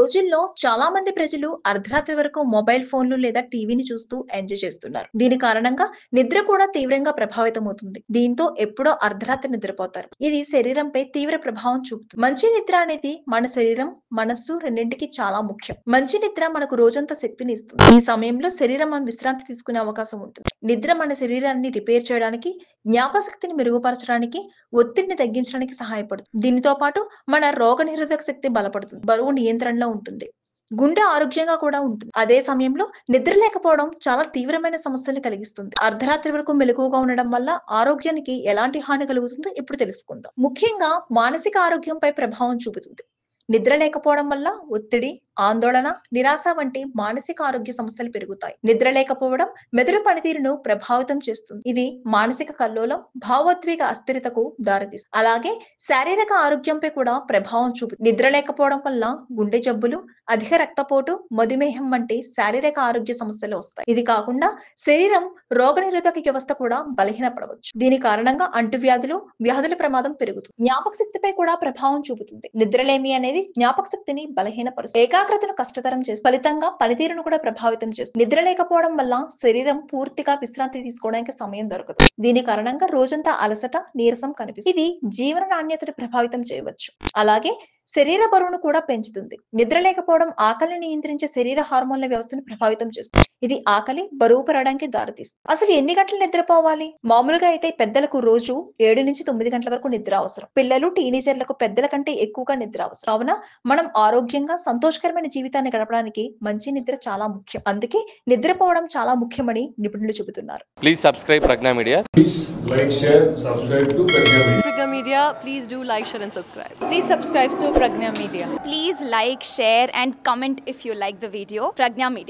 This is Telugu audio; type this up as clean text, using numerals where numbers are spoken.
రోజుల్లో చాలా మంది ప్రజలు అర్ధరాత్రి వరకు మొబైల్ ఫోన్లు లేదా టీవీని చూస్తూ ఎంజాయ్ చేస్తున్నారు. దీని కారణంగా నిద్ర కూడా తీవ్రంగా ప్రభావితమవుతుంది. దీంతో ఎప్పుడో అర్ధరాత్రి నిద్రపోతారు. ఇది శరీరంపై తీవ్ర ప్రభావం చూపుతుంది. మంచి నిద్ర అనేది మన శరీరం, మనస్సు రెండింటికి చాలా ముఖ్యం. మంచి నిద్ర మనకు రోజంతా శక్తిని ఇస్తుంది. ఈ సమయంలో శరీరం విశ్రాంతి తీసుకునే అవకాశం ఉంటుంది. నిద్ర మన శరీరాన్ని రిపేర్ చేయడానికి, జ్ఞాపకశక్తిని మెరుగుపరచడానికి, ఒత్తిడిని తగ్గించడానికి సహాయపడుతుంది. దీనితో పాటు మన రోగనిరోధక శక్తి బలపడుతుంది. బరువు నియంత్రణలో ఉంటుంది. గుండె ఆరోగ్యంగా కూడా ఉంటుంది. అదే సమయంలో నిద్ర లేకపోవడం చాలా తీవ్రమైన సమస్యల్ని కలిగిస్తుంది. అర్ధరాత్రి వరకు మెలకువగా ఉండడం వల్ల ఆరోగ్యానికి ఎలాంటి హాని కలుగుతుందో ఇప్పుడు తెలుసుకుందాం. ముఖ్యంగా మానసిక ఆరోగ్యంపై ప్రభావం చూపుతుంది. నిద్ర లేకపోవడం వల్ల ఒత్తిడి, ఆందోళన, నిరాశ వంటి మానసిక ఆరోగ్య సమస్యలు పెరుగుతాయి. నిద్ర లేకపోవడం మెదడు పనితీరును ప్రభావితం చేస్తుంది. ఇది మానసిక కల్లోలం, భావోద్వేగ అస్థిరతకు దారితీస్తుంది. అలాగే శారీరక ఆరోగ్యంపై కూడా ప్రభావం చూపుతుంది. నిద్ర లేకపోవడం వల్ల గుండె జబ్బులు, అధిక రక్తపోటు, మధుమేహం వంటి శారీరక ఆరోగ్య సమస్యలు వస్తాయి. ఇది కాకుండా శరీరం రోగనిరోధక వ్యవస్థ కూడా బలహీనపడవచ్చు. దీని కారణంగా అంటువ్యాధులు, వ్యాధుల ప్రమాదం పెరుగుతుంది. జ్ఞాపక శక్తిపై కూడా ప్రభావం చూపుతుంది. నిద్రలేమి అనేది జ్ఞాపక శక్తిని బలహీనపరుస్తుంది. ఏకాగ్రతను కష్టతరం చేస్తుంది. ఫలితంగా పనితీరును కూడా ప్రభావితం చేస్తుంది. నిద్ర లేకపోవడం వల్ల శరీరం పూర్తిగా విశ్రాంతి తీసుకోవడానికి సమయం దొరకదు. దీని కారణంగా రోజంతా అలసట, నీరసం కనిపిస్తుంది. ఇది జీవన నాణ్యతను ప్రభావితం చేయవచ్చు. అలాగే శరీర బరువును కూడా పెంచుతుంది. నిద్ర లేకపోవడం ఆకలిని నియంత్రించే శరీర హార్మోన్ల వ్యవస్థను ప్రభావితం చేస్తుంది. ఇది ఆకలి, బరువు పెరగడానికి దారితీస్తుంది. అసలు ఎన్ని గంటలు నిద్రపోవాలి? మామూలుగా అయితే పెద్దలకు రోజు 7 నుంచి 9 గంటల వరకు నిద్ర అవసరం. పిల్లలు, టీనేజర్లకు పెద్దల కంటే ఎక్కువగా నిద్ర అవసరం. కావున మనం ఆరోగ్యంగా, సంతోషకరమైన జీవితాన్ని గడపడానికి మంచి నిద్ర చాలా ముఖ్యం. అందుకే నిద్రపోవడం చాలా ముఖ్యమని నిపుణులు చెబుతున్నారు. Please subscribe Pragna Media. Please like, share, subscribe to Pragna Media. Pragna Media, please do like, share and subscribe. Please subscribe to Pragna Media. Please like, share and comment if you like the video. Pragna Media.